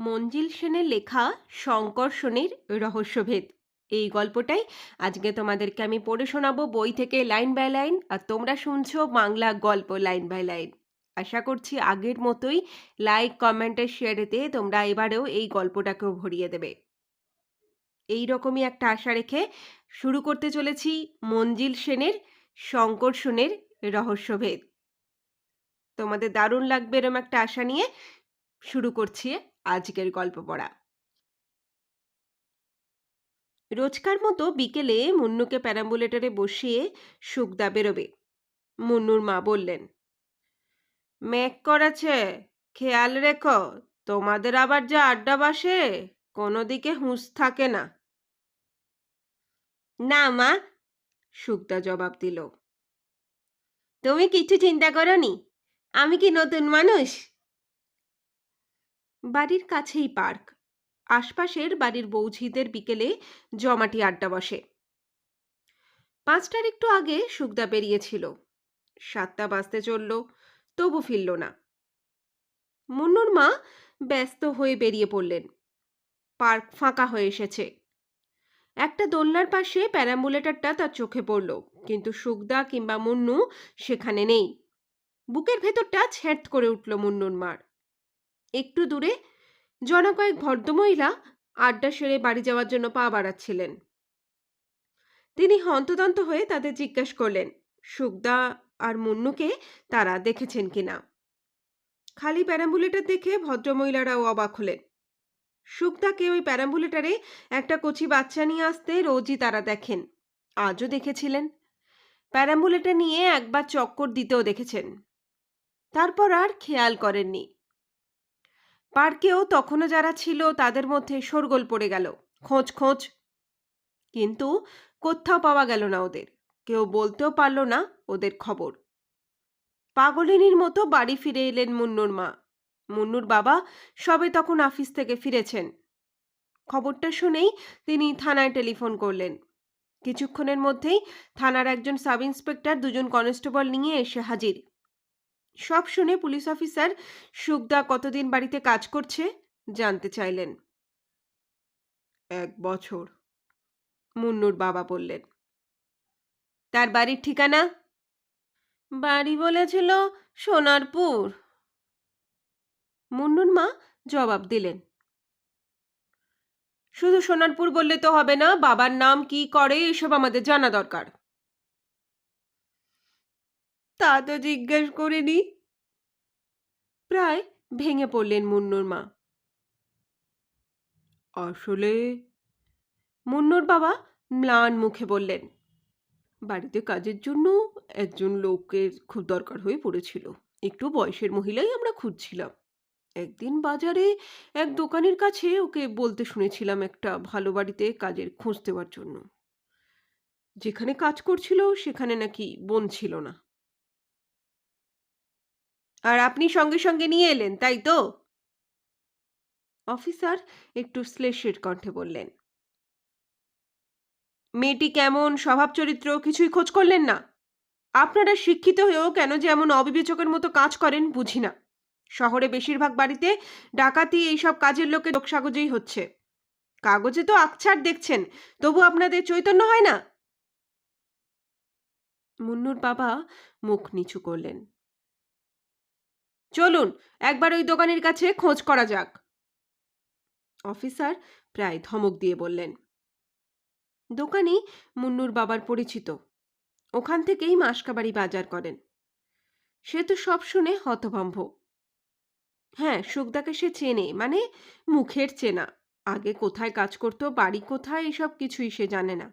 মঞ্জিল সেনের লেখা শঙ্কর্ষণের রহস্যভেদ। এই গল্পটাই আজকে তোমাদেরকে আমি পড়ে শোনাবো বই থেকে লাইন বাই লাইন, আর তোমরা শুনছো বাংলা গল্প লাইন বাই লাইন। আশা করছি আগের মতোই লাইক কমেন্টের শেয়ারেতে তোমরা এবারেও এই গল্পটাকেও ভরিয়ে দেবে। এই রকমই একটা আশা রেখে শুরু করতে চলেছি মঞ্জিল সেনের শঙ্কর্ষণের রহস্যভেদ। তোমাদের দারুণ লাগবে এরম একটা আশা নিয়ে শুরু করছি আজকের গল্প পড়া। রোজকার মতো বিকেলে মুন্নুকে প্যারাম্বুলেটরে বসিয়ে সুখদা বেরোবে। মুন্নুর মা বললেন, মেঘ করেছে, খেয়াল রেখো, তোমাদের আবার যা আড্ডা বাসে, কোনো দিকে হুঁশ থাকে না। না মা, সুখদা জবাব দিল, তুমি কিছু চিন্তা করনি, আমি কি নতুন মানুষ? বাড়ির কাছেই পার্ক, আশপাশের বাড়ির বৌঝিদের বিকেলে জমাটি আড্ডা বসে। 5টার একটু আগে সুখদা বেরিয়েছিল, 7টা বাজতে চলল, তবু ফিরল না। মুন্নুর মা ব্যস্ত হয়ে বেরিয়ে পড়লেন। পার্ক ফাঁকা হয়ে এসেছে। একটা দোলনার পাশে প্যারাম্বুলেটরটা তার চোখে পড়ল, কিন্তু সুখদা কিংবা মুন্নু সেখানে নেই। বুকের ভেতরটা ছ্যাঁত করে উঠল মুন্নুর মার। একটু দূরে জনকয়েক ভদ্রমহিলা আড্ডা সেরে বাড়ি যাওয়ার জন্য পা বাড়াচ্ছিলেন। তিনি হন্তদন্ত হয়ে তাদের জিজ্ঞেস করলেন সুখদা আর মুন্নুকে তারা দেখেছেন কিনা। খালি প্যারাম্বুলেটর দেখে ভদ্রমহিলারাও অবাক হলেন। সুখদাকে ওই প্যারাম্বুলেটরে একটা কচি বাচ্চা নিয়ে আসতে রোজই তারা দেখেন, আজও দেখেছিলেন। প্যারাম্বুলেটর নিয়ে একবার চক্কর দিতেও দেখেছেন, তারপর আর খেয়াল করেননি। পার্কেও তখনও যারা ছিল তাদের মধ্যে শোরগোল পড়ে গেল, খোঁজ খোঁজ, কিন্তু কোথাও পাওয়া গেল না ওদের। কেউ বলতেও পারল না ওদের খবর। পাগলিনীর মতো বাড়ি ফিরে এলেন মুন্নুর মা। মুন্নুর বাবা সবে তখন অফিস থেকে ফিরেছেন। খবরটা শুনেই তিনি থানায় টেলিফোন করলেন। কিছুক্ষণের মধ্যেই থানার একজন সাব ইন্সপেক্টর, 2জন কনস্টেবল নিয়ে এসে হাজির। সব শুনে পুলিশ অফিসার সুখদা কতদিন বাড়িতে কাজ করছে জানতে চাইলেন। 1 বছর, মুন্নুর বাবা বললেন। তার বাড়ির ঠিকানা? বাড়ি বলেছিল সোনারপুর, মুন্নুর মা জবাব দিলেন। শুধু সোনারপুর বললে তো হবে না, বাবার নাম কি করে এসব আমাদের জানা দরকার। তা তো জিজ্ঞেস করিনি, প্রায় ভেঙে পড়লেন মুন্নুর মা। আসলে, মুন্নুর বাবা ম্লান মুখে বললেন, বাড়িতে কাজের জন্য একজন লোকের খুব দরকার হয়ে পড়েছিল। একটু বয়সের মহিলাই আমরা খুঁজছিলাম। একদিন বাজারে এক দোকানের কাছে ওকে বলতে শুনেছিলাম একটা ভালো বাড়িতে কাজের খোঁজ দেওয়ার জন্য। যেখানে কাজ করছিল সেখানে নাকি বোন ছিল না। আর আপনি সঙ্গে সঙ্গে নিয়ে এলেন, তাই তো? অফিসার একটু শ্লেষের কণ্ঠে বললেন। মেয়েটি কেমন, স্বভাব চরিত্র কিছুই খোঁজ করলেন না? আপনারা শিক্ষিত হয়েও কেন যে এমন অবিবেচকের মতো কাজ করেন বুঝি না। শহরে বেশিরভাগ বাড়িতে ডাকাতি এইসব কাজের লোকে লোকসাগজেই হচ্ছে। কাগজে তো আকছার দেখছেন, তবু আপনাদের চৈতন্য হয় না? মুন্নুর বাবা মুখ নিচু করলেন। চলুন একবার ওই দোকানের কাছে খোঁজ করা যাক, অফিসার প্রায় ধমক দিয়ে বললেন। দোকানি মুন্নুর বাবার পরিচিত, ওখান থেকেই মাসকাবাড়ি বাজার করেন। সে তো সব শুনে হতভম্ব। হ্যাঁ, সুখদাকে সে চেনে, মানে মুখের চেনা। আগে কোথায় কাজ করতো, বাড়ি কোথায়, এসব কিছুই সে জানে না।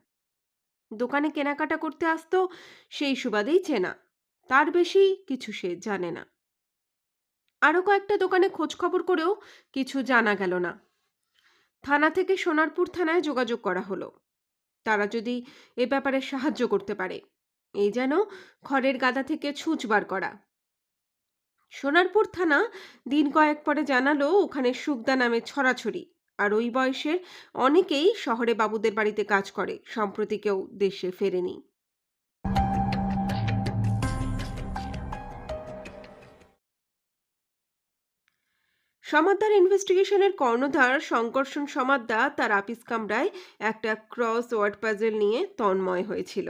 দোকানে কেনাকাটা করতে আসতো, সেই সুবাদেই চেনা, তার বেশি কিছু সে জানে না। আরও কয়েকটা দোকানে খোঁজ খবর করেও কিছু জানা গেল না। থানা থেকে সোনারপুর থানায় যোগাযোগ করা হলো, তারা যদি এ ব্যাপারে সাহায্য করতে পারে। এই যেন খড়ের গাদা থেকে ছুঁচ বার করা। সোনারপুর থানা দিন কয়েক পরে জানালো ওখানে সুখদা নামে ছড়াছড়ি, আর ওই বয়সের অনেকেই শহরে বাবুদের বাড়িতে কাজ করে, সম্প্রতি কেউ দেশে ফেরেনি। সমাদদার ইনভেস্টিগেশনের কর্ণধার শঙ্কর্ষণ সমাদদার তার আপিস কামরায় একটা ক্রস ওয়ার্ড পাজল নিয়ে তন্ময় হয়েছিল।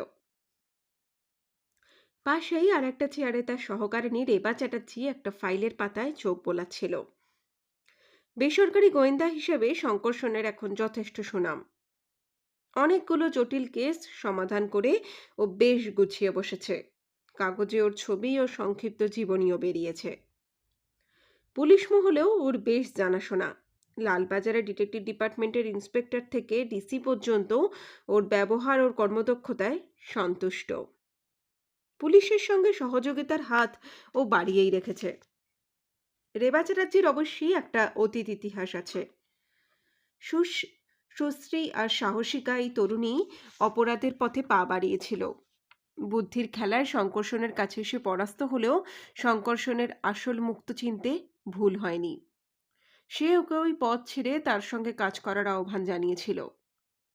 পাশেই আর একটা চেয়ারে তার সহকারিণী রেবা চ্যাটার্জি একটা ফাইলের পাতায় চোখ বোলাচ্ছিল। বেসরকারি গোয়েন্দা হিসেবে শঙ্কর্ষণের এখন যথেষ্ট সুনাম। অনেকগুলো জটিল কেস সমাধান করে ও বেশ গুছিয়ে বসেছে। কাগজে ওর ছবি ও সংক্ষিপ্ত জীবনীও বেরিয়েছে। পুলিশ মহলেও ওর বেশ জানাশোনা। লালবাজারের ডিটেকটিভ ডিপার্টমেন্টের ইন্সপেক্টর থেকে ডিসি পর্যন্ত ওর ব্যবহার ওর কর্মদক্ষতায় সন্তুষ্ট। পুলিশের সঙ্গে সহযোগিতার হাত ও বাড়িয়েই রেখেছে। রেবা চ্যাটার্জির অবশ্যই একটা অতীত ইতিহাস আছে। সুশ্রী আর সাহসিকা এই তরুণী অপরাধের পথে পা বাড়িয়েছিল। বুদ্ধির খেলায় শঙ্কর্ষণের কাছে এসে পরাস্ত হলেও শঙ্কর্ষণের আসল মুক্ত চিনতে ভুল হয়নি। সে ওকে ওই পথ ছেড়ে তার সঙ্গে কাজ করার আহ্বান জানিয়েছিল,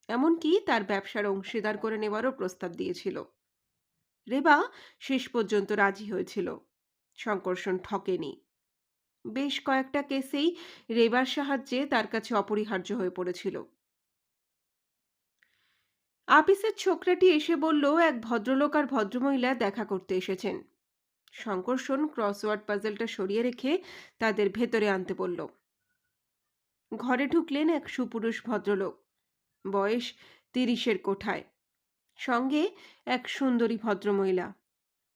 এমনকি তার ব্যবসার অংশীদার করে নেওয়ারও প্রস্তাব দিয়েছিল। রেবা শেষ পর্যন্ত রাজি হয়েছিল। শঙ্কর্ষণ ঠকেনি। বেশ কয়েকটা কেসেই রেবার সাহায্যে তার কাছে অপরিহার্য হয়ে পড়েছিল। আপিসের ছোকরাটি এসে বলল এক ভদ্রলোক আর ভদ্রমহিলা দেখা করতে এসেছেন। শঙ্কর্ষণ ক্রসওয়ার্ড পাজলটা সরিয়ে রেখে তাদের ভেতরে আনতে বলল। ঘরে ঢুকলেন এক সুপুরুষ ভদ্রলোক, বয়স 30-এর কোঠায়। সঙ্গে এক সুন্দরী ভদ্রমহিলা,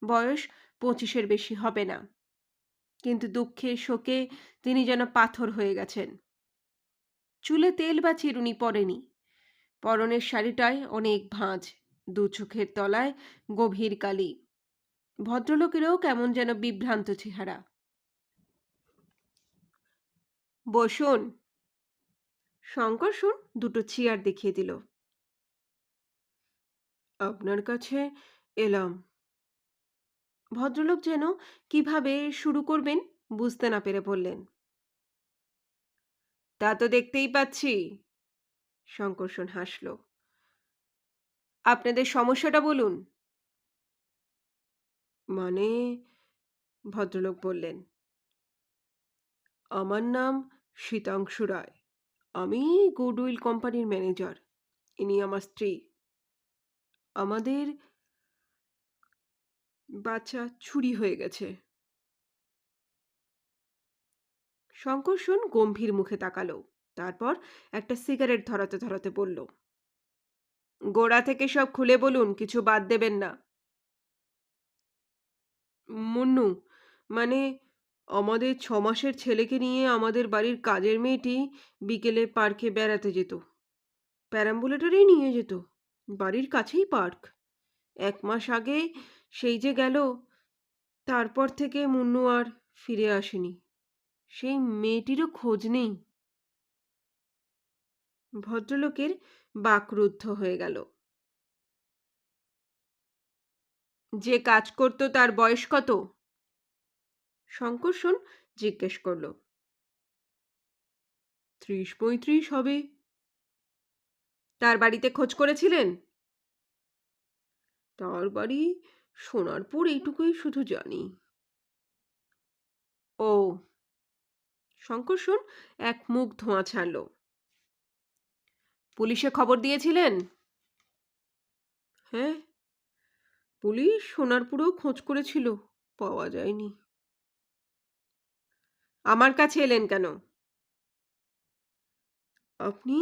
বয়স 25-এর বেশি হবে না। কিন্তু দুঃখে শোকে তিনি যেন পাথর হয়ে গেছেন। চুলে তেল বা চিরুনি পড়েনি। পরনের শাড়িটায় অনেক ভাঁজ, দু চোখের তলায় গভীর কালি। ভদ্রলোকেরও কেমন যেন বিভ্রান্ত চেহারা। বসুন। শঙ্কর্ষণ দুটো চেয়ার দেখিয়ে দিল। আপনার কাছে এলাম। ভদ্রলোক যেন কিভাবে শুরু করবেন বুঝতে না পেরে বললেন। তা তো দেখতেই পাচ্ছি। শঙ্কর্ষণ হাসল। আপনাদের সমস্যাটা বলুন। মানে, ভদ্রলোক বললেন, আমার নাম শীতাংশু রায়। আমি গুডউইল কোম্পানির ম্যানেজার। ইনি আমার স্ত্রী। আমাদের বাচ্চা চুরি হয়ে গেছে। শঙ্কর্ষণ গম্ভীর মুখে তাকালো। তারপর একটা সিগারেট ধরাতে ধরাতে বলল, গোড়া থেকে সব খুলে বলুন, কিছু বাদ দেবেন না। মুন্নু, মানে আমাদের 6 মাসের ছেলেকে নিয়ে আমাদের বাড়ির কাজের মেয়েটি বিকেলে পার্কে বেড়াতে যেত। প্যারাম্বুলেটরেই নিয়ে যেত। বাড়ির কাছেই পার্ক। 1 মাস আগে সেই যে গেল, তারপর থেকে মুন্নু আর ফিরে আসেনি। সেই মেয়েটিরও খোঁজ নেই। ভদ্রলোকের বাকরুদ্ধ হয়ে গেল। যে কাজ করত তার বয়স কত? শঙ্কর্ষণ জিজ্ঞেস করল। 30-35 হবে। তার বাড়িতে খোঁজ করেছিলেন? তার বাড়ি সোনারপুর, এইটুকুই শুধু জানি। ও। শঙ্কর্ষণ এক মুখ ধোঁয়া ছাড়ল। পুলিশে খবর দিয়েছিলেন? হ্যাঁ, পুলিশ সোনারপুরেও খোঁজ করেছিল, পাওয়া যায়নি। আমার কাছে এলেন কেন? আপনি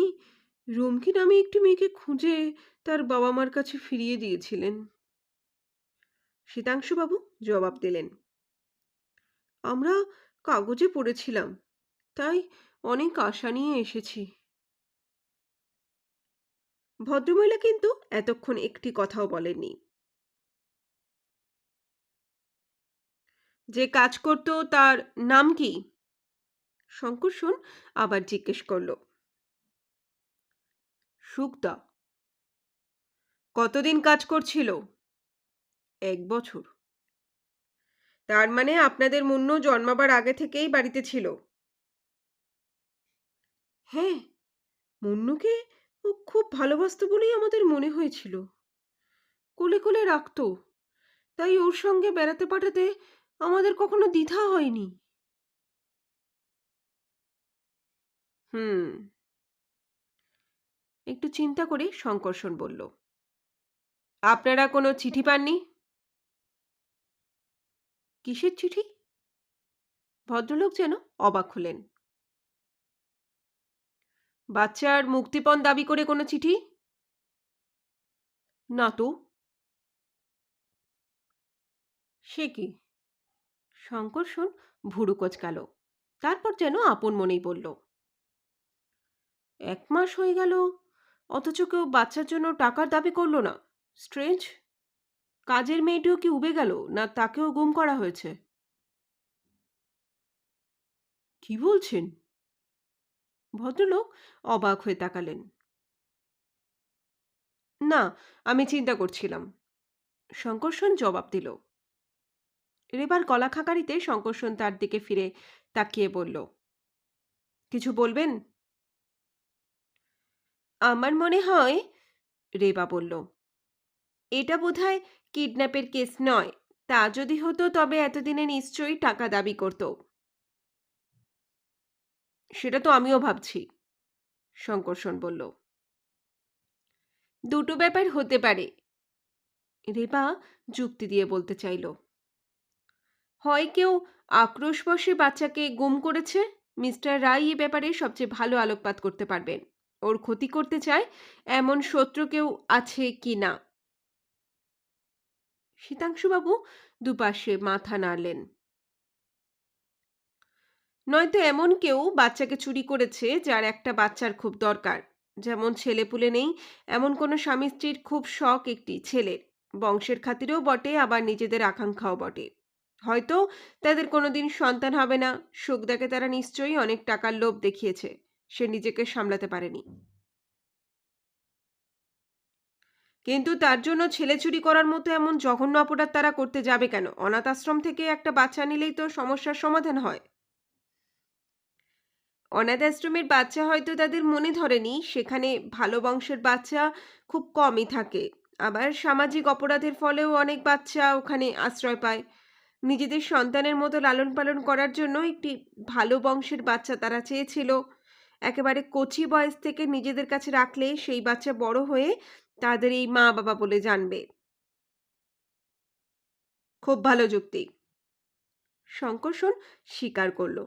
রুমকি নামে একটি মেয়েকে খুঁজে তার বাবা মার কাছে ফিরিয়ে দিয়েছিলেন। শীতাংশুবাবু জবাব দিলেন। আমরা কাগজে পড়েছিলাম, তাই অনেক আশা নিয়ে এসেছি। ভদ্রমহিলা কিন্তু এতক্ষণ একটি কথাও বলেননি। যে কাজ করত তার নাম কি? শঙ্কর্ষণ আবার জিজ্ঞেস করল। সুখদা। কতদিন কাজ করছিল? 1 বছর। তার মানে আপনাদের মুন্নু জন্মাবার আগে থেকেই বাড়িতে ছিল? হ্যাঁ, মুন্নুকে ও খুব ভালোবাসতো বলেই আমাদের মনে হয়েছিল। কোলে কোলে রাখতো, তাই ওর সঙ্গে বেড়াতে পাঠাতে আমাদের কখনো দ্বিধা হয়নি। হুম। একটু চিন্তা করে শঙ্কর্ষণ বলল, আপনারা কোনো চিঠি পাননি? কিসের চিঠি? ভদ্রলোক যেন অবাক হলেন। বাচ্চার মুক্তিপণ দাবি করে কোনো চিঠি? না তো। সে কি? শঙ্কর্ষণ ভুরু কোঁচকাল। তারপর যেন আপন মনেই বলল, 1 মাস হয়ে গেল, অথচ কেউ বাচ্চার জন্য টাকার দাবি করলো না। স্ট্রেঞ্জ। কাজের মেয়েটিও কি উবে গেল, না তাকেও গুম করা হয়েছে? কি বলছেন? ভদ্রলোক অবাক হয়ে তাকালেন। না, আমি চিন্তা করছিলাম, শঙ্কর্ষণ জবাব দিল। রেবার গলা খাকারিতে শঙ্কর্ষণ তার দিকে ফিরে তাকিয়ে বলল, কিছু বলবেন? আমার মনে হয়, রেবা বলল, এটা বোধহয় কিডন্যাপের কেস নয়। তা যদি হতো তবে এতদিনে নিশ্চয়ই টাকা দাবি করত। সেটা তো আমিও ভাবছি, শঙ্কর্ষণ বলল। দুটো ব্যাপার হতে পারে, রেবা যুক্তি দিয়ে বলতে চাইল। হয় কেউ আক্রোশবশে বাচ্চাকে গুম করেছে। মিস্টার রায় এ ব্যাপারে সবচেয়ে ভালো আলোকপাত করতে পারবেন। ওর ক্ষতি করতে চায় এমন শত্রু কেউ আছে কি না। শীতাংশুবাবু দুপাশে মাথা নাড়লেন। নয়তো এমন কেউ বাচ্চাকে চুরি করেছে যার একটা বাচ্চার খুব দরকার। যেমন ছেলেপুলে নেই এমন কোনো স্বামী স্ত্রীর খুব শখ একটি ছেলের, বংশের খাতিরেও বটে, আবার নিজেদের আকাঙ্ক্ষাও বটে। হয়তো তাদের কোনোদিন সন্তান হবে না। সুখদাকে তারা নিশ্চয়ই অনেক টাকার লোভ দেখিয়েছে, সে নিজেকে সামলাতে পারেনি। কিন্তু তার জন্য ছেলে চুরি করার মতো এমন জঘন্য অপরাধ তারা করতে যাবে কেন? অনাথ আশ্রম থেকে একটা বাচ্চা নিলেই তো সমস্যার সমাধান হয়। অনাথ আশ্রমের বাচ্চা হয়তো তাদের মনে ধরেনি, সেখানে ভালো বংশের বাচ্চা খুব কমই থাকে। আবার সামাজিক অপরাধের ফলেও অনেক বাচ্চা ওখানে আশ্রয় পায়। নিজেদের সন্তানের মতো লালন পালন করার জন্য একটি ভালো বংশের বাচ্চা তারা চেয়েছিল। একেবারে কচি বয়স থেকে নিজেদের কাছে রাখলে সেই বাচ্চা বড় হয়ে তাদের এই মা বাবা বলে জানবে। খুব ভালো যুক্তি, শঙ্কর্ষণ স্বীকার করল।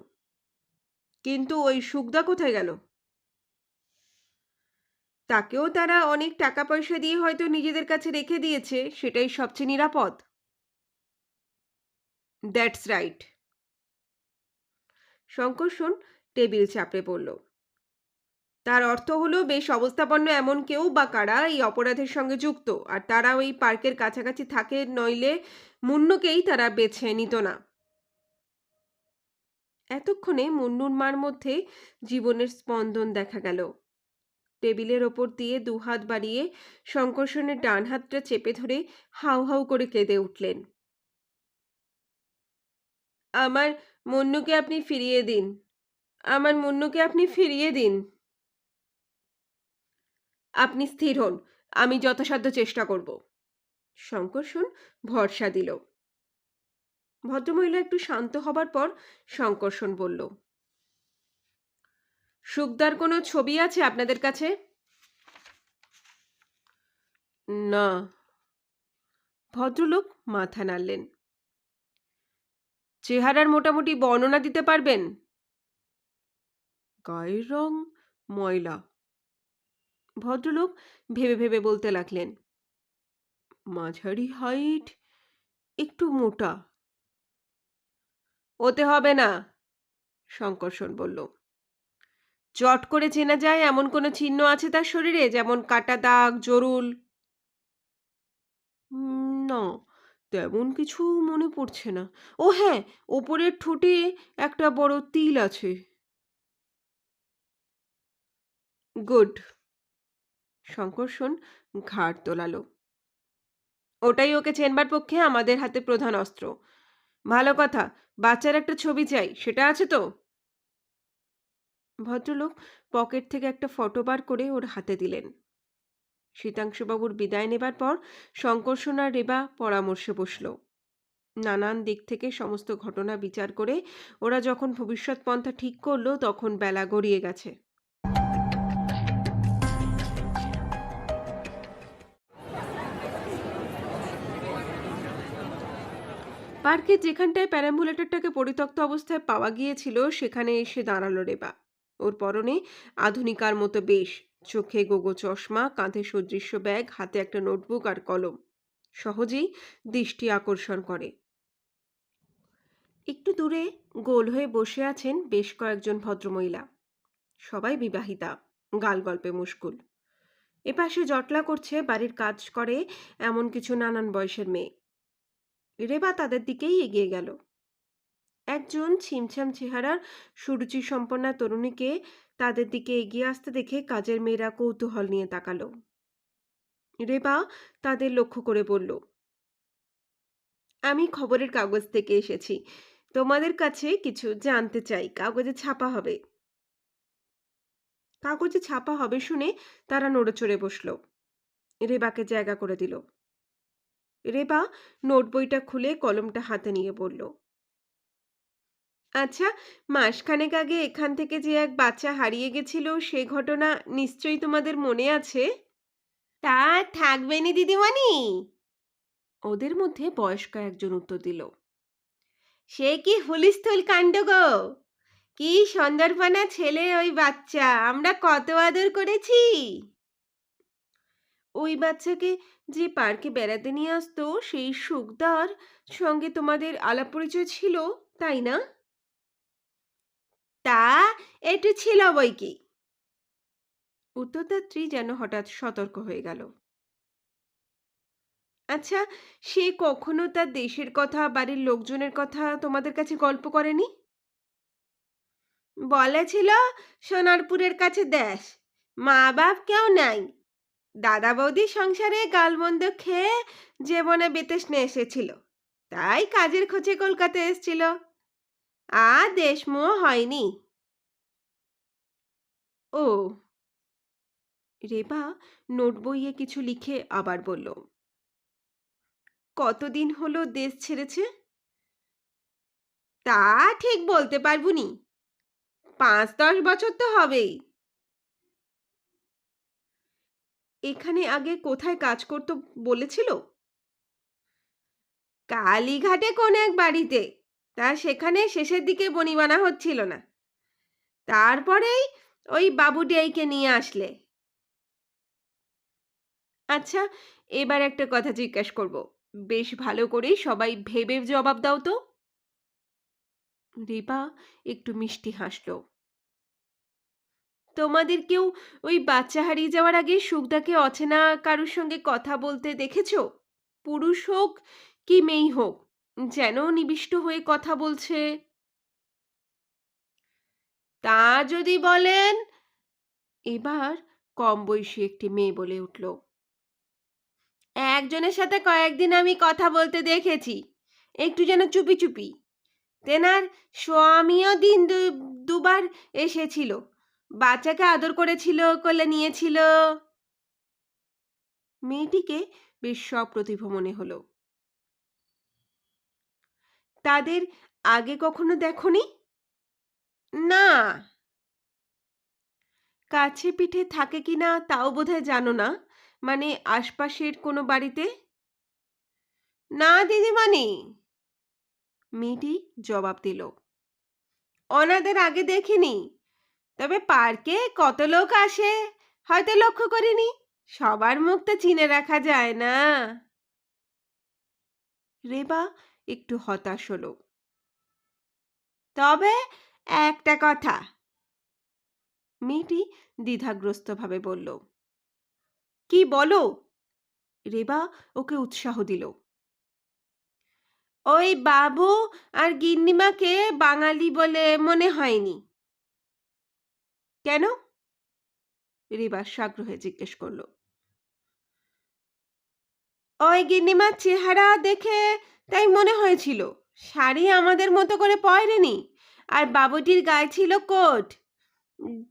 কিন্তু ওই সুখদা কোথায় গেল? তাকেও তারা অনেক টাকা পয়সা দিয়ে হয়তো নিজেদের কাছে রেখে দিয়েছে, সেটাই সবচেয়ে নিরাপদ। দ্যাটস রাইট, শঙ্কর্ষণ টেবিল চাপড়ে পড়ল। তার অর্থ হলো বেশ অবস্থাপন্ন এমন কেউ বা কারা এই অপরাধের সঙ্গে যুক্ত, আর তারা ওই পার্কের কাছাকাছি থাকে, নইলে মুন্নুকেই তারা বেছে নিত না। এতক্ষণে মুন্নুর মার মধ্যে জীবনের স্পন্দন দেখা গেল। টেবিলের ওপর দিয়ে দুহাত বাড়িয়ে শঙ্কর্ষণের ডান হাতটা চেপে ধরে হাউ হাউ করে কেঁদে উঠলেন। আমার মুন্নুকে আপনি ফিরিয়ে দিন, আমার মুন্নুকে আপনি ফিরিয়ে দিন। আপনি স্থির হন, আমি যথাসাধ্য চেষ্টা করব, শঙ্কর্ষণ ভরসা দিল। ভদ্রমহিলা একটু শান্ত হবার পর শঙ্কর্ষণ বলল, সুখদার কোনো ছবি আছে আপনাদের কাছে? না। ভদ্রলোক মাথা নাড়লেন। চেহারার মোটামুটি বর্ণনা দিতে পারবেন? গায়ের রং ময়লা, ভদ্রলোক ভেবে ভেবে বলতে লাগলেন। মাঝারি হাইট, একটু মোটা। ওতে হবে না, শঙ্কর্ষণ বলল। চট করে চেনা যায় এমন কোনো চিহ্ন আছে তার শরীরে, যেমন কাটা দাগ, জরুল? না, তেমন কিছু মনে পড়ছে না। ও হ্যাঁ, ওপরের ঠোঁটে একটা বড় তিল আছে। গুড, শঙ্কর্ষণ ঘাড় তোলালো। ওটাই ওকে চেনবার পক্ষে আমাদের হাতে প্রধান অস্ত্র। ভালো কথা, বাচ্চার একটা ছবি চাই, সেটা আছে তো? ভদ্রলোক পকেট থেকে একটা ফটো বার করে ওর হাতে দিলেন। শীতাংশুবাবুর বিদায় নেবার পর শঙ্কর্ষণ আর রেবা পরামর্শে বসল। নানান দিক থেকে সমস্ত ঘটনা বিচার করে ওরা যখন ভবিষ্যৎ পন্থা ঠিক করলো তখন বেলা গড়িয়ে গেছে। পার্কের যেখানটায় প্যারাম্বুলেটরটাকে পরিত্যক্ত অবস্থায় পাওয়া গিয়েছিল সেখানে এসে দাঁড়ালো রেবা। ওর পরনে আধুনিকার মতো বেশ, চোখে গোগো চশমা, কাঁধে সদৃশ্য ব্যাগ, হাতে একটা নোটবুক আর কলম। সহজেই দৃষ্টি আকর্ষণ করে। একটু দূরে গোল হয়ে বসে আছেন বেশ কয়েকজন ভদ্রমহিলা। সবাই বিবাহিতা, গাল গল্পে মুশকুল। এপাশে জটলা করছে বাড়ির কাজ করে এমন কিছু নানান বয়সের মেয়ে। রেবা তাদের দিকেই এগিয়ে গেল। একজন ছিমছাম চেহারার সুরুচি সম্পন্না তরুণীকে তাদের দিকে এগিয়ে আসতে দেখে কাজের মেয়েরা কৌতূহল নিয়ে তাকালো। রেবা তাদের লক্ষ্য করে বলল, আমি খবরের কাগজ থেকে এসেছি, তোমাদের কাছে কিছু জানতে চাই। কাগজে ছাপা হবে। কাগজে ছাপা হবে শুনে তারা নড়েচড়ে বসলো। রেবাকে জায়গা করে দিল। রেবা নোট বইটা খুলে কলমটা হাতে নিয়ে বলল, আচ্ছা, মাসখানেক আগে এখান থেকে যে এক বাচ্চা হারিয়ে গেছিল সে ঘটনা নিশ্চয়ই তোমাদের মনে আছে? তা থাকবেনি দিদিমণি, ওদের মধ্যে বয়স্ক একজন উত্তর দিল। সে কি হুলিস্থুল কাণ্ড গো! কি সন্দর্পণা ছেলে ওই বাচ্চা, আমরা কত আদর করেছি। ওই বাচ্চাকে যে পার্কে বেড়াতে নিয়ে আসতো সেই সুখদার সঙ্গে তোমাদের আলাপ পরিচয় ছিল, তাই না? তা একটু ছিল বই কি। উত্তরদাত্রী যেন হঠাৎ সতর্ক হয়ে গেল। আচ্ছা, সে কখনো তার দেশের কথা, বাড়ির লোকজনের কথা তোমাদের কাছে গল্প করেনি? বলেছিল সোনারপুরের কাছে দেশ, মা বাপ কেউ নাই, দাদা বৌদি সংসারে গালমন্দ খেয়ে জীবনে বেতসনে এসেছিল, তাই কাজের খোঁজে কলকাতা এসেছিল। আর দেশমোহ হয়নি। ও। রেবা নোট বইয়ে কিছু লিখে আবার বলল, কতদিন হলো দেশ ছেড়েছে? তা ঠিক বলতে পারবুনি, 5-10 বছর তো হবেই। এখানে আগে কোথায় কাজ করতো বলেছিল? কালীঘাটে কোন এক বাড়িতে, তা সেখানে শেষের দিকে বনিবানা হচ্ছিল না, তারপরেই ওই বাবুটিয়াইকে নিয়ে আসলে। আচ্ছা, এবার একটা কথা জিজ্ঞেস করব, বেশ ভালো করে সবাই ভেবে জবাব দাও তো। রেবা একটু মিষ্টি হাসল। তোমাদের কেউ ওই বাচ্চা হারিয়ে যাওয়ার আগে সুখদাকে অচেনা কারুর সঙ্গে কথা বলতে দেখেছো? পুরুষ হোক কি মেয়ে হোক, যেন নিবিষ্ট হয়ে কথা বলছে। তা যদি বলেন, এবার কম বয়সী একটি মেয়ে বলে উঠল, একজনের সাথে কয়েকদিন আমি কথা বলতে দেখেছি, একটু যেন চুপি চুপি। তেনার স্বামীও দিন দুবার এসেছিল, বাচ্চাকে আদর করেছিল, কোলে নিয়েছিল। মেয়েটিকে বেশ সপ্রতিভ মনে হলো। তাদের আগে কখনো দেখনি? না। কাছে পিঠে থাকে কিনা তাও বোধহয় জানো না, মানে আশপাশের কোনো বাড়িতে? না দিদিমণি, মেয়েটি জবাব দিল। ওনাদের আগে দেখিনি, তবে পার্কে কত লোক আসে হয়তো লক্ষ্য করিনি, সবার মুখ তো চিনে রাখা যায় না। রেবা একটু হতাশ হলো। তবে একটা কথা, মেয়েটি দ্বিধাগ্রস্তভাবে বলল। কি বলো? রেবা ওকে উৎসাহ দিল। ওই বাবু আর গিন্নিমাকে বাঙালি বলে মনে হয়নি। কেন? রেবা সাগ্রহে জিজ্ঞেস করল। ওই গিন্নিমার চেহারা দেখে তাই মনে হয়েছিল, শাড়ি আমাদের মতো করে পরেনি, আর বাবুটির গায়ে ছিল কোট,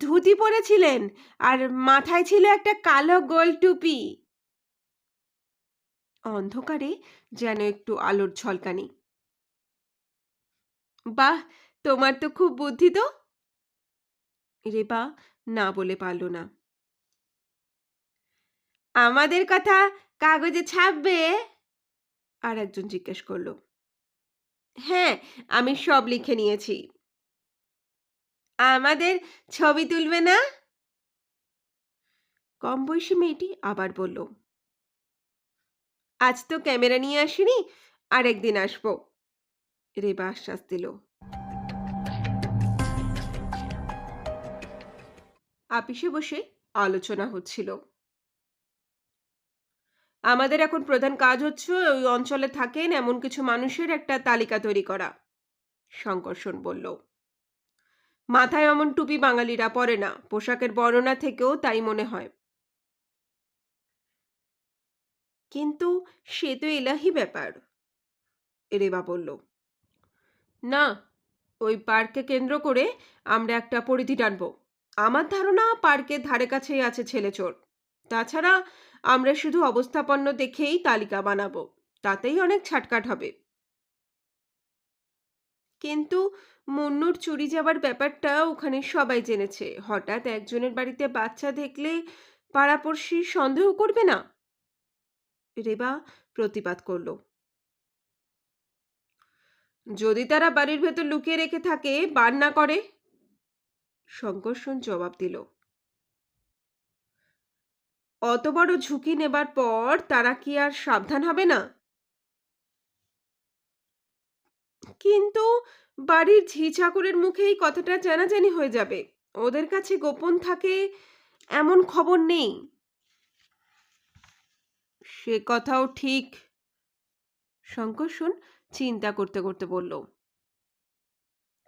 ধুতি পরেছিলেন, আর মাথায় ছিল একটা কালো গোল টুপি। অন্ধকারে যেন একটু আলোর ঝলকানি। বাহ, তোমার তো খুব বুদ্ধি তো। রেবা না বলে পারল না। আমাদের কথা কাগজে ছাপবে? আর একজন জিজ্ঞেস করলো। হ্যাঁ, আমি সব লিখে নিয়েছি। আমাদের ছবি তুলবে না? কম বয়সী মেয়েটি আবার বলল, আজ তো ক্যামেরা নিয়ে আসিনি, আরেকদিন আসবো। রেবা আশ্বাস দিল। আপিসে বসে আলোচনা হচ্ছিল। আমাদের এখন প্রধান কাজ হচ্ছে ওই অঞ্চলে থাকেন এমন কিছু মানুষের একটা তালিকা তৈরি করা। শঙ্করসন বলল, মাথায় অমন টুপি বাঙালিরা পরে না, পোশাকের বর্ণনা থেকেও তাই মনে হয়। কিন্তু সে তো এলাহি ব্যাপার, রেবা বলল। না, ওই পার্ককে কেন্দ্র করে আমরা একটা পরিধি টানবো। আমার ধারণা পার্কের ধারে কাছেই আছে ছেলেচোর। তাছাড়া আমরা শুধু অবস্থাপন্ন দেখেই তালিকা বানাবো, তাতেই অনেক ছাটকাট হবে। কিন্তু মুন্নুর চুরি যাবার ব্যাপারটা ওখানে সবাই জেনেছে, হঠাৎ একজনের বাড়িতে বাচ্চা দেখলে পাড়াপড়শি সন্দেহ করবে না? রেবা প্রতিবাদ করল, যদি তারা বাড়ির ভেতর লুকিয়ে রেখে থাকে, বার না করে। শঙ্করসন জবাব দিল, অত বড় ঝুঁকি নেবার পর তারা কি আর সাবধান হবে না? কিন্তু বাড়ির ঝি চাকরের মুখে এই কথাটা জানাজানি হয়ে যাবে, ওদের কাছে গোপন থাকে এমন খবর নেই। সে কথাও ঠিক, শঙ্করসন চিন্তা করতে করতে বলল।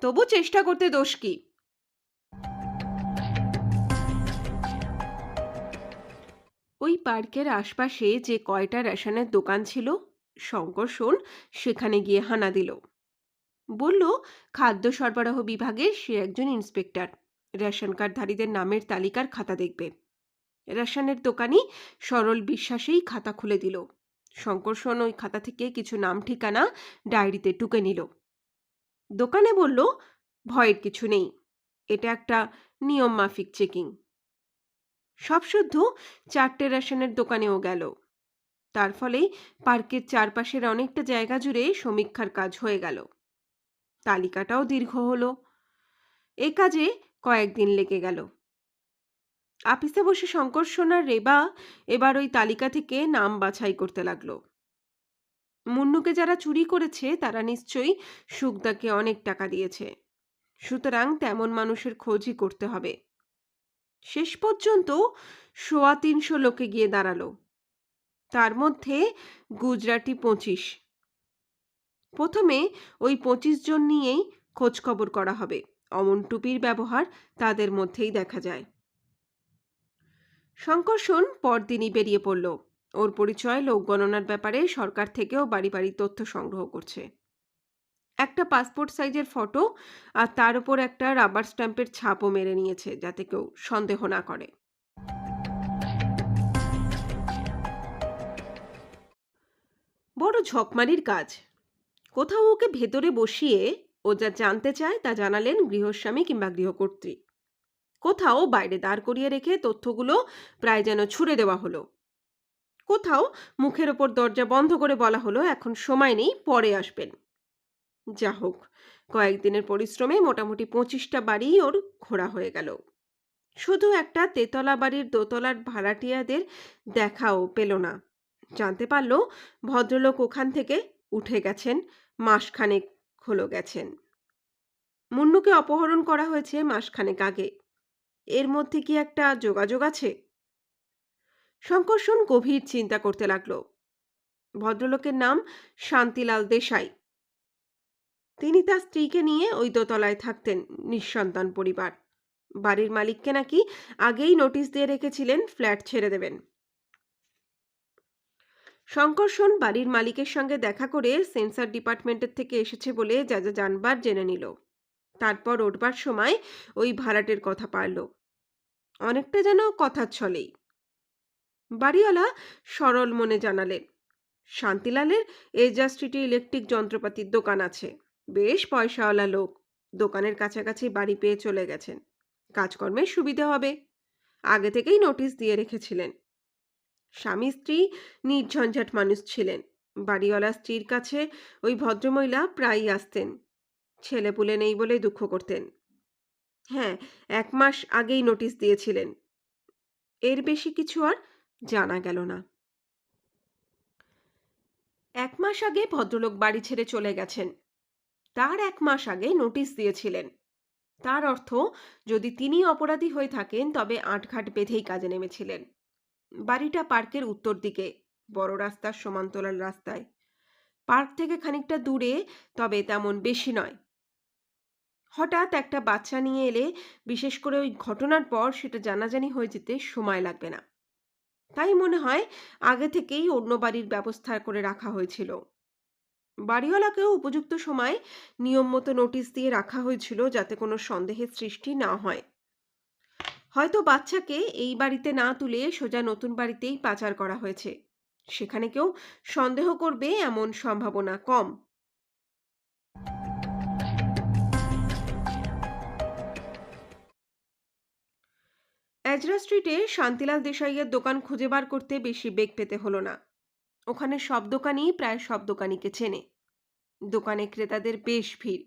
তবু চেষ্টা করতে দোষ কি? ওই পার্কের আশপাশে যে কয়টা রেশনের দোকান ছিল, শঙ্করসন সেখানে গিয়ে হানা দিল। বলল, খাদ্য সরবরাহ বিভাগের সে একজন ইন্সপেক্টর, রেশন কার্ডধারীদের নামের তালিকার খাতা দেখবে। রেশনের দোকানি সরল বিশ্বাসেই খাতা খুলে দিল। শঙ্করসন ওই খাতা থেকে কিছু নাম ঠিকানা ডায়েরিতে টুকে নিল। দোকানে বলল, ভয়ের কিছু নেই, এটা একটা নিয়ম মাফিক চেকিং। সব শুদ্ধ 4টে রেশনের দোকানেও গেল। তার ফলেই পার্কের চারপাশের অনেকটা জায়গা জুড়ে সমীক্ষার কাজ হয়ে গেল। তালিকাটাও দীর্ঘ হলো। এ কাজে কয়েকদিন লেগে গেল। আপিসে বসে শঙ্করসন আর রেবা এবার ওই তালিকা থেকে নাম বাছাই করতে লাগলো। মুন্নুকে যারা চুরি করেছে তারা নিশ্চয়ই সুগদাকে অনেক টাকা দিয়েছে, সুতরাং তেমন মানুষের খোঁজই করতে হবে। শেষ পর্যন্ত 350 লোকে গিয়ে দাঁড়ালো, তার মধ্যে গুজরাটি 25। প্রথমে ওই 25 জন নিয়েই খোঁজখবর করা হবে। অমন টুপির ব্যবহার তাদের মধ্যেই দেখা যায়। শঙ্করসন পরদিনই বেরিয়ে পড়ল। ওর পরিচয় লোক গণনার ব্যাপারে সরকার থেকেও বাড়ি বাড়ি তথ্য সংগ্রহ করছে। একটা পাসপোর্ট সাইজের ফটো আর তার উপর একটা রাবার স্ট্যাম্পের ছাপও মেরে নিয়েছে, যাতে কেউ সন্দেহ না করে। বড় ঝকমারির কাজ। কোথাও ওকে ভেতরে বসিয়ে ও যা জানতে চায় তা জানালেন গৃহস্বামী কিংবা গৃহকর্ত্রী। কোথাও বাইরে দাঁড় করিয়ে রেখে তথ্যগুলো প্রায় যেন ছুড়ে দেওয়া হলো। কোথাও মুখের ওপর দরজা বন্ধ করে বলা হলো, এখন সময় নেই, পরে আসবেন। যা হোক, কয়েকদিনের পরিশ্রমে মোটামুটি 25টা বাড়ি ওর ঘোরা হয়ে গেল। শুধু একটা তেতলা বাড়ির দোতলার ভাড়াটিয়াদের দেখাও পেল না। জানতে পারল ভদ্রলোক ওখান থেকে উঠে গেছেন, মাসখানেক হলো গেছেন। মুন্নুকে অপহরণ করা হয়েছে মাসখানেক আগে। এর মধ্যে কি একটা যোগাযোগ আছে? শঙ্করসন গভীর চিন্তা করতে লাগলো। ভদ্রলোকের নাম শান্তিলাল দেশাই। তিনি তার স্ত্রীকে নিয়ে ওই দোতলায় থাকতেন, নিঃসন্তান পরিবার। বাড়ির মালিককে নাকি আগেই নোটিশ দিয়ে রেখেছিলেন ফ্ল্যাট ছেড়ে দেবেন। শঙ্করসন বাড়ির মালিকের সঙ্গে দেখা করে সেন্সার ডিপার্টমেন্টের থেকে এসেছে বলে যা যা জানবার জেনে নিল। তারপর উঠবার সময় ওই ভাড়াটের কথা পারল, অনেকটা যেন কথার ছলেই। বাড়িওয়ালা সরল মনে জানালেন, শান্তিলালের এজা স্ট্রিটে ইলেকট্রিক যন্ত্রপাতির দোকান আছে, বেশ পয়সাওয়ালা লোক, দোকানের কাছাকাছি বাড়ি পেয়ে চলে গেছেন, কাজকর্মের সুবিধা হবে, আগে থেকেই নোটিশ দিয়ে রেখেছিলেন। স্বামী স্ত্রী নির্ঝঞ্ঝাট মানুষ ছিলেন, বাড়িওয়ালার স্ত্রীর কাছে ওই ভদ্রমহিলা প্রায়ই আসতেন। ছেলেপুলে নেই বলে দুঃখ করতেন। হ্যাঁ, 1 মাস আগেই নোটিশ দিয়েছিলেন। এর বেশি কিছু আর জানা গেল না। 1 মাস আগে ভদ্রলোক বাড়ি ছেড়ে চলে গেছেন। তার 1 মাস আগে নোটিশ দিয়েছিলেন। তার অর্থ, যদি তিনি অপরাধী হয়ে থাকেন তবে আঁটঘাট বেঁধেই কাজে নেমেছিলেন। বাড়িটা পার্কের উত্তর দিকে, বড় রাস্তার সমান্তরাল রাস্তায়। পার্ক থেকে খানিকটা দূরে, তবে তেমন বেশি নয়। হঠাৎ একটা বাচ্চা নিয়ে এলে, বিশেষ করে ওই ঘটনার পর, সেটা জানাজানি হয়ে যেতে সময় লাগবে না। তাই মনে হয় আগে থেকেই অন্য বাড়ির ব্যবস্থা করে রাখা হয়েছিল। বাড়িওয়ালাকেও উপযুক্ত সময় নিয়ম মতো নোটিশ দিয়ে রাখা হয়েছিল, যাতে কোনো সন্দেহের সৃষ্টি না হয়। হয়তো বাচ্চাকে এই বাড়িতে না তুলে সোজা নতুন বাড়িতেই পাচার করা হয়েছে। সেখানে কেউ সন্দেহ করবে এমন সম্ভাবনা কম। এজরা স্ট্রিটে শান্তিলাল দেশাইয়ের দোকান খুঁজে বার করতে বেশি বেগ পেতে হলো না। ওখানে সব দোকানই প্রায় সব দোকানিকে চেনে। দোকানে ক্রেতাদের বেশ ভিড়।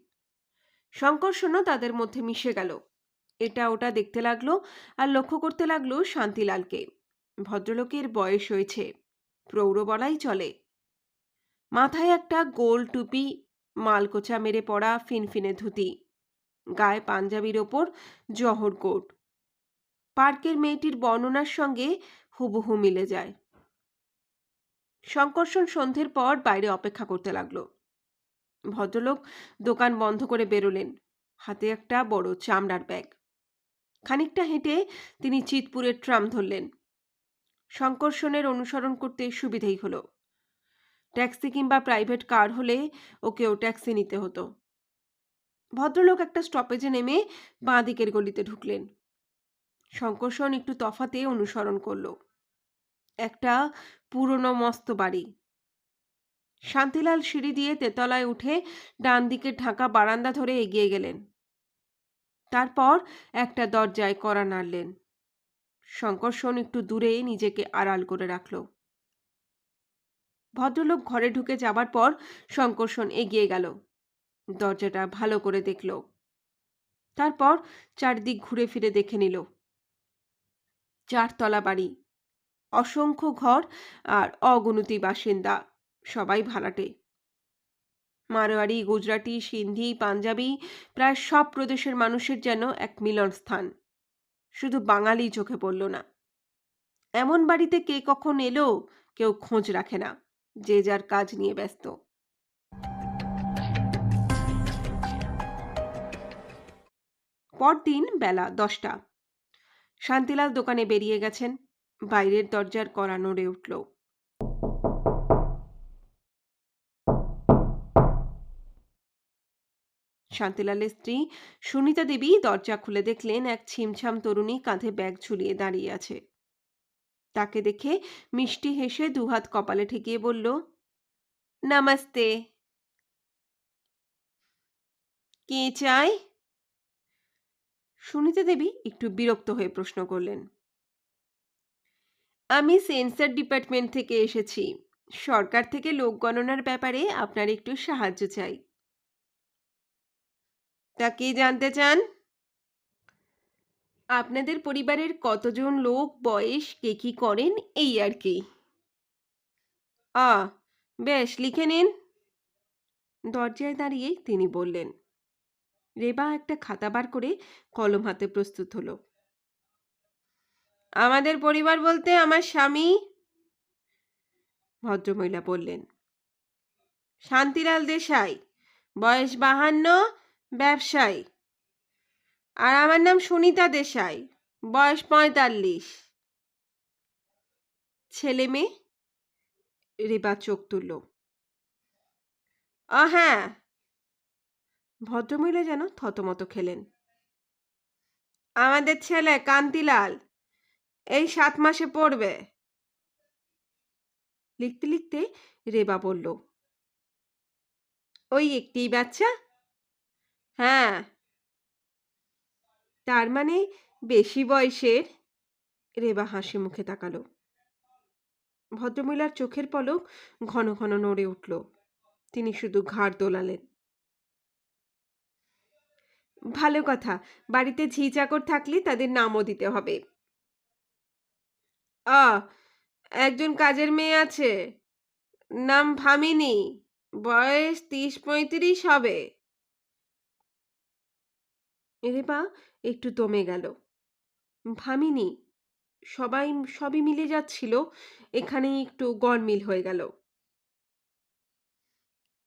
শঙ্কর্ষণও তাদের মধ্যে মিশে গেল। এটা ওটা দেখতে লাগলো, আর লক্ষ্য করতে লাগলো শান্তিলালকে। ভদ্রলোকের বয়স হয়েছে, প্রৌঢ় বলাই চলে। মাথায় একটা গোল টুপি, মালকোচা মেরে পড়া ফিনফিনে ধুতি, গায়ে পাঞ্জাবির ওপর জহর কোট। পার্কের মেয়েটির বর্ণনার সঙ্গে হুবহু মিলে যায়। শঙ্কর্ষণ সন্ধ্যের পর বাইরে অপেক্ষা করতে লাগলো। ভদ্রলোক দোকান বন্ধ করে বেরোলেন, হাতে একটা বড় চামড়ার ব্যাগ। খানিকটা হেঁটে তিনি চিতপুরের ট্রাম ধরলেন। শঙ্কর্ষণের অনুসরণ করতে সুবিধেই হলো। ট্যাক্সি কিংবা প্রাইভেট কার হলে ওকেও ট্যাক্সি নিতে হতো। ভদ্রলোক একটা স্টপেজে নেমে বাঁ দিকের গলিতে ঢুকলেন। শঙ্কর্ষণ একটু তফাতে অনুসরণ করল। একটা পুরনো মস্ত বাড়ি। শান্তিলাল সিঁড়ি দিয়ে তেতলায় উঠে ডান দিকের ঢাকা বারান্দা ধরে এগিয়ে গেলেন। তারপর একটা দরজায় কড়া নাড়লেন। শঙ্কর্ষণ একটু দূরে নিজেকে আড়াল করে রাখল। ভদ্রলোক ঘরে ঢুকে যাবার পর শঙ্কর্ষণ এগিয়ে গেল, দরজাটা ভালো করে দেখল। তারপর চারদিক ঘুরে ফিরে দেখে নিল। 4 তলা বাড়ি, অসংখ্য ঘর আর অগুনতি বাসিন্দা, সবাই ভাড়াটে। মারোয়ারি, গুজরাটি, সিন্ধি, পাঞ্জাবি, প্রায় সব প্রদেশের মানুষের যেন এক মিলন স্থান। শুধু বাঙালি চোখে পড়ল না। এমন বাড়িতে কে কখন এলো কেউ খোঁজ রাখে না, যে যার কাজ নিয়ে ব্যস্ত। পরদিন বেলা 10টা। শান্তিলাল দোকানে বেরিয়ে গেছেন। বাইরের দরজার কড়া নড়ে উঠল। শান্তিলালের স্ত্রী সুনিতা দেবী দরজা খুলে দেখলেন এক ছিমছাম তরুণী কাঁধে ব্যাগ ঝুলিয়ে দাঁড়িয়ে আছে। তাকে দেখে মিষ্টি হেসে দুহাত কপালে ঠেকিয়ে বলল, নমস্তে। কে চাই? সুনিতা দেবী একটু বিরক্ত হয়ে প্রশ্ন করলেন। আমি সেন্সার ডিপার্টমেন্ট থেকে এসেছি। সরকার থেকে লোক গণনার ব্যাপারে আপনার একটু সাহায্য চাই। তা কি জানতে চান? আপনাদের পরিবারের কতজন লোক, বয়স, কে কি করেন, এই আর কি। বেশ, লিখে নিন। দরজায় দাঁড়িয়েই তিনি বললেন। রেবা একটা খাতা বার করে কলম হাতে প্রস্তুত হলো। আমাদের পরিবার বলতে আমার স্বামী, ভদ্রমহিলা বললেন। শান্তিলাল দেশাই, বয়স 52, ব্যবসায়ী। আর আমার নাম সুনিতা দেশাই, বয়স 45। ছেলে মেয়ে? রেবা চোখ তুলল। হ্যাঁ। ভদ্রমহিলা যেন থতমত খেলেন। আমাদের ছেলে কান্তিলাল, এই 7 মাসে পড়বে। লিখতে লিখতে রেবা বলল, ওই একটি বাচ্চা? হ্যাঁ। তার মানে বেশি বয়সের? রেবা হাসি মুখে তাকালো। ভদ্রমহিলার চোখের পলক ঘন ঘন নড়ে উঠল। তিনি শুধু ঘাড় দোলালেন। ভালো কথা, বাড়িতে ঝি চাকর থাকলে তাদের নামও দিতে হবে। একজন কাজের মেয়ে আছে, নাম ভামিনী, বয়স ৩০-৩৫ হবে। রেবা একটু দমে গেল। ভামিনী, সবই মিলে যাচ্ছিল, এখানেই একটু গড়মিল হয়ে গেল।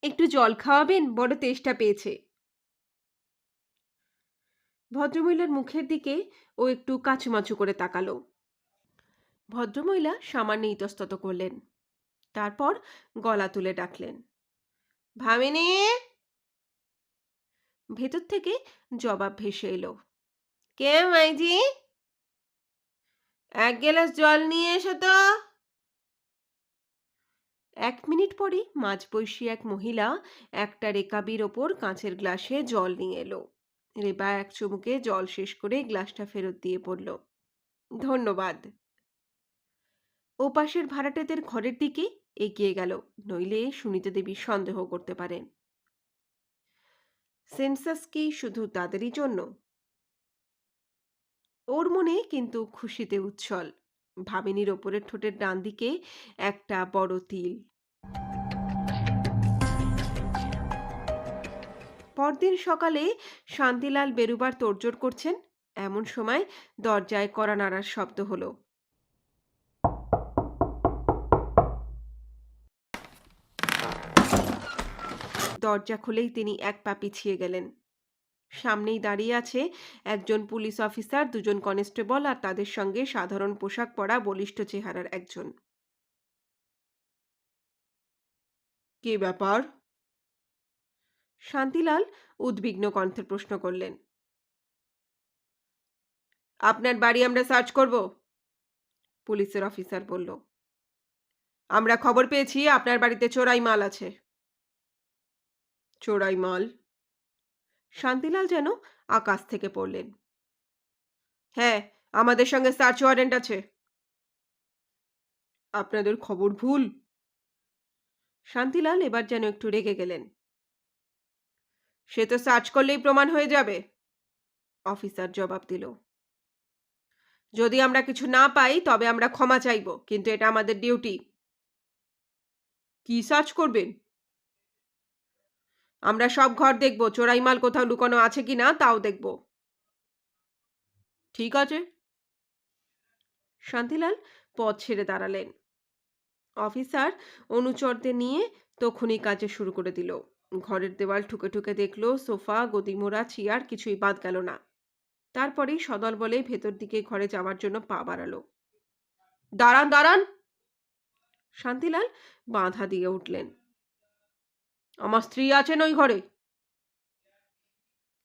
একটু জল খাওয়াবেন, বড় তেষ্টা পেয়েছে। ভদ্রমহিলার মুখের দিকে ও একটু কাচুমাচু করে তাকালো। ভদ্রমহিলা সামান্য ইতস্তত করলেন, তারপর গলা তুলে ডাকলেন, ভামিনী। ভেতর থেকে জবাব ভেসে এলো, কে মাইজি? 1 গ্লাস জল নিয়ে এসো তো। 1 মিনিট পরে মাঝবয়সী এক মহিলা একটা রেকাবির ওপর কাঁচের গ্লাসে জল নিয়ে এলো। রেবা এক চুমুকে জল শেষ করে গ্লাসটা ফেরত দিয়ে পড়ল, ধন্যবাদ। ওপাশের ভাড়াটেদের ঘরের দিকে এগিয়ে গেল, নইলে সুনীতা দেবী সন্দেহ করতে পারেন। সেন্সাস কি শুধু তাদেরই জন্য? ওর মনে কিন্তু খুশিতে উচ্ছল। ভামিনীর ওপরের ঠোঁটের ডান দিকে একটা বড় তিল। পরদিন সকালে শান্তিলাল বেরুবার তোড়জোড় করছেন, এমন সময় দরজায় কড়া নাড়ার শব্দ হলো। দরজা খুলেই তিনি এক পা পিছিয়ে গেলেন। সামনেই দাঁড়িয়ে আছে একজন পুলিশ অফিসার, 2 জন কনস্টেবল আর তাদের সঙ্গে সাধারণ পোশাক পরা বলিষ্ঠ চেহারার একজন। কি ব্যাপার? শান্তিলাল উদ্বিগ্ন কণ্ঠে প্রশ্ন করলেন। আপনার বাড়ি আমরা সার্চ করব, পুলিশের অফিসার বলল। আমরা খবর পেয়েছি আপনার বাড়িতে চোরাই মাল আছে। চোরাই মাল? শান্তিলাল যেন আকাশ থেকে পড়লেন। হ্যাঁ, আমাদের সঙ্গে সার্চ ওয়ারেন্ট আছে। আপনাদের খবর ভুল। শান্তিলাল এবার যেন একটু রেগে গেলেন। সে তো সার্চ করলেই প্রমাণ হয়ে যাবে, অফিসার জবাব দিল। যদি আমরা কিছু না পাই তবে আমরা ক্ষমা চাইব, কিন্তু এটা আমাদের ডিউটি। কি সার্চ করবেন? আমরা সব ঘর দেখব, চোরাই মাল কোথাও লুকানো আছে কিনা তাও দেখব। ঠিক আছে। শান্তিলাল পথ ছেড়ে দাঁড়ালেন। অফিসার অনুচরদের নিয়ে তখনই কাজে শুরু করে দিল। ঘরের দেওয়াল ঠুকে ঠুকে দেখলো, সোফা, গদিমোড়া, চেয়ার কিছুই বাদ গেল না। তারপরেই সদল বলে ভেতর দিকে ঘরে যাওয়ার জন্য পা বাড়ালো। দাঁড়ান দাঁড়ান! শান্তিলাল বাধা দিয়ে উঠলেন। আমার স্ত্রী আছেন ওই ঘরে।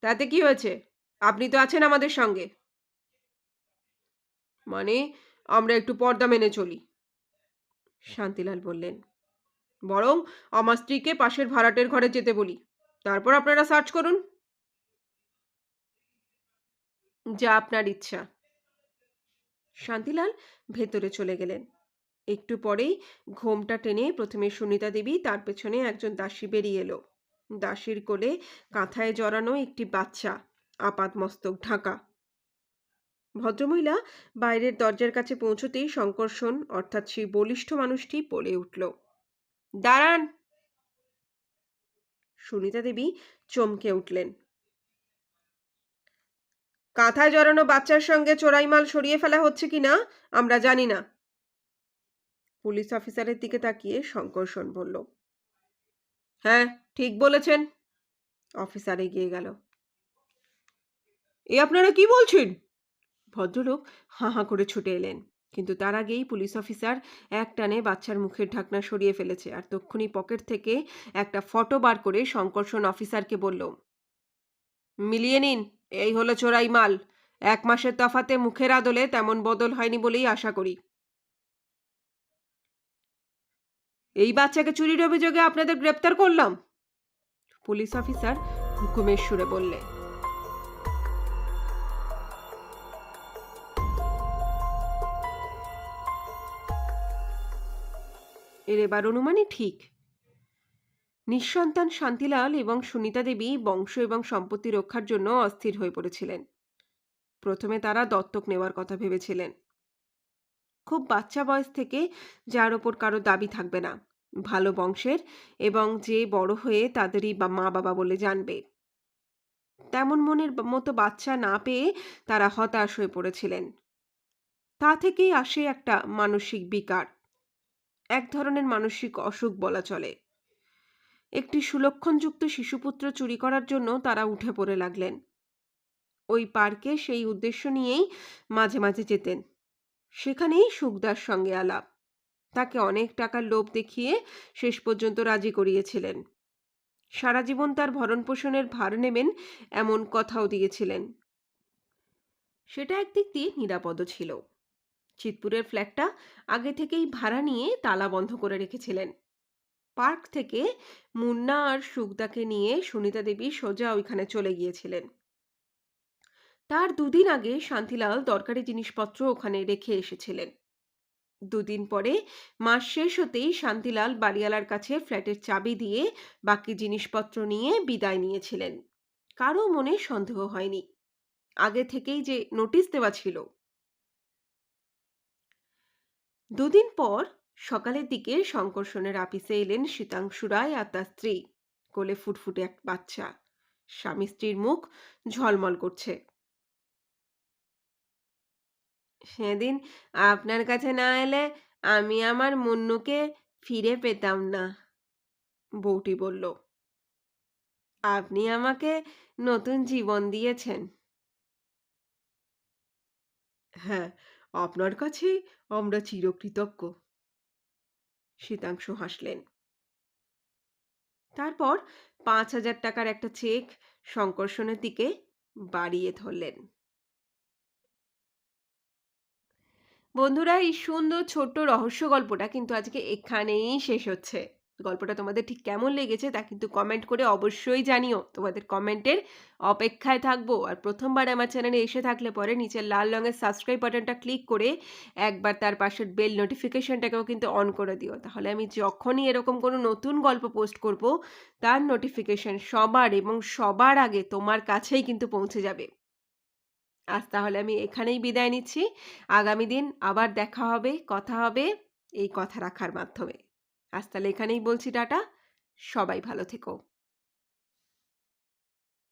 তাতে কি হয়েছে? আপনি তো আছেন আমাদের সঙ্গে। মানে, আমরা একটু পর্দা মেনে চলি, শান্তিলাল বললেন। বরং আমার স্ত্রীকে পাশের ভাড়াটের ঘরে যেতে বলি, তারপর আপনারা সার্চ করুন। যা আপনার ইচ্ছা। শান্তিলাল ভেতরে চলে গেলেন। একটু পরেই ঘোমটা টেনে প্রথমে সুনিতা দেবী, তার পেছনে একজন দাসী বেরিয়ে এলো। দাসীর কোলে কাঁথায় জড়ানো একটি বাচ্চা, আপাদমস্তক ঢাকা। ভদ্রমহিলা বাইরের দরজার কাছে পৌঁছতেই শঙ্করসন অর্থাৎ সেই বলিষ্ঠ মানুষটি বলে উঠল, দাঁড়ান! সুনিতা দেবী চমকে উঠলেন। কাঁথায় জড়ানো বাচ্চার সঙ্গে চোরাই মাল সরিয়ে ফেলা হচ্ছে কিনা আমরা জানি না, পুলিশ অফিসারের দিকে তাকিয়ে শঙ্করসন বলল। হ্যাঁ, ঠিক বলেছেন, অফিসার এগিয়ে গেল। এ আপনারা কি বলছেন? ভদ্রলোক হাঁ হাঁ করে ছুটে এলেন, কিন্তু তার আগেই পুলিশ অফিসার এক টানে বাচ্চার মুখের ঢাকনা সরিয়ে ফেলেছে আর তক্ষুনি পকেট থেকে একটা ফটো বার করে শঙ্করসন অফিসারকে বলল, মিলিয়ে নিন, এই হলো চোরাই মাল। 1 মাসের তফাতে মুখের আদলে তেমন বদল হয়নি বলেই আশা করি। এই বাচ্চাকে চুরির অভিযোগে আপনাদের গ্রেপ্তার করলাম, পুলিশ অফিসার হুকুমের সুরে বললেন। এর এবার অনুমানই ঠিক। নিঃসন্তান শান্তিলাল এবং সুনিতা দেবী বংশ এবং সম্পত্তি রক্ষার জন্য অস্থির হয়ে পড়েছিলেন। প্রথমে তারা দত্তক নেওয়ার কথা ভেবেছিলেন। খুব বাচ্চা বয়স থেকে যার ওপর কারো দাবি থাকবে না, ভালো বংশের, এবং যে বড় হয়ে তাদেরই বা মা বাবা বলে জানবে, তেমন মনের মতো বাচ্চা না পেয়ে তারা হতাশ হয়ে পড়েছিলেন। তা থেকেই আসে একটা মানসিক বিকার, এক ধরনের মানসিক অসুখ বলা চলে। একটি সুলক্ষণযুক্ত শিশুপুত্র চুরি করার জন্য তারা উঠে পড়ে লাগলেন। ওই পার্কে সেই উদ্দেশ্য নিয়েই মাঝে মাঝে যেতেন। সেখানেই সুখদার সঙ্গে আলাপ। তাকে অনেক টাকার লোভ দেখিয়ে শেষ পর্যন্ত রাজি করিয়েছিলেন। সারা জীবন তার ভরণ পোষণের ভার নেবেন এমন কথাও দিয়েছিলেন। সেটা একদিক দিয়ে নিরাপদও ছিল। চিতপুরের ফ্ল্যাটটা আগে থেকেই ভাড়া নিয়ে তালা বন্ধ করে রেখেছিলেন। পার্ক থেকে মুন্না আর সুখদাকে নিয়ে সুনিতা দেবী সোজা ওইখানে চলে গিয়েছিলেন। তার দুদিন আগে শান্তিলাল দরকারি জিনিসপত্র ওখানে রেখে এসেছিলেন। দুদিন পরে মাস শেষ হতেই শান্তিলাল বাড়িওয়ালার কাছে ফ্ল্যাটের চাবি দিয়ে বাকি জিনিসপত্র নিয়ে বিদায় নিয়েছিলেন। কারো মনে সন্দেহ হয়নি, আগে থেকেই যে নোটিশ দেওয়া ছিল। দুদিন পর সকালের দিকে শঙ্কর্ষণের আপিসে এলেন শীতাংশু রায় আর তার স্ত্রী, কোলে ফুটফুটে এক বাচ্চা। স্বামী স্ত্রীর মুখ ঝলমল করছে। সেদিন আপনার কাছে না এলে আমি আমার মুন্নুকে ফিরে পেতাম না, বউটি বলল। আপনি আমাকে নতুন জীবন দিয়েছেন। হ্যাঁ, আপনার কাছে আমরা চিরকৃতজ্ঞ। শীতাংশু হাসলেন। তারপর ৫,০০০ টাকার একটা চেক শঙ্কর্ষণের দিকে বাড়িয়ে ধরলেন। বন্ধুরা, এই সুন্দর ছোট্ট রহস্য গল্পটা কিন্তু আজকে এখানেই শেষ হচ্ছে। গল্পটা তোমাদের ঠিক কেমন লেগেছে তা কিন্তু কমেন্ট করে অবশ্যই জানিও। তোমাদের কমেন্টের অপেক্ষায় থাকবো। আর প্রথমবার আমার চ্যানেলে এসে থাকলে পরে নিচের লাল রঙের সাবস্ক্রাইব বাটনটা ক্লিক করে একবার তার পাশের বেল নোটিফিকেশনটাকেও কিন্তু অন করে দিও। তাহলে আমি যখনই এরকম কোনো নতুন গল্প পোস্ট করব তার নোটিফিকেশন সবার এবং সবার আগে তোমার কাছেই কিন্তু পৌঁছে যাবে। আজ তাহলে আমি এখানেই বিদায় নিচ্ছি। আগামী দিন আবার দেখা হবে, কথা হবে এই কথা রাখার মাধ্যমে। আজ তাহলে এখানেই বলছি টাটা। সবাই ভালো থেকো।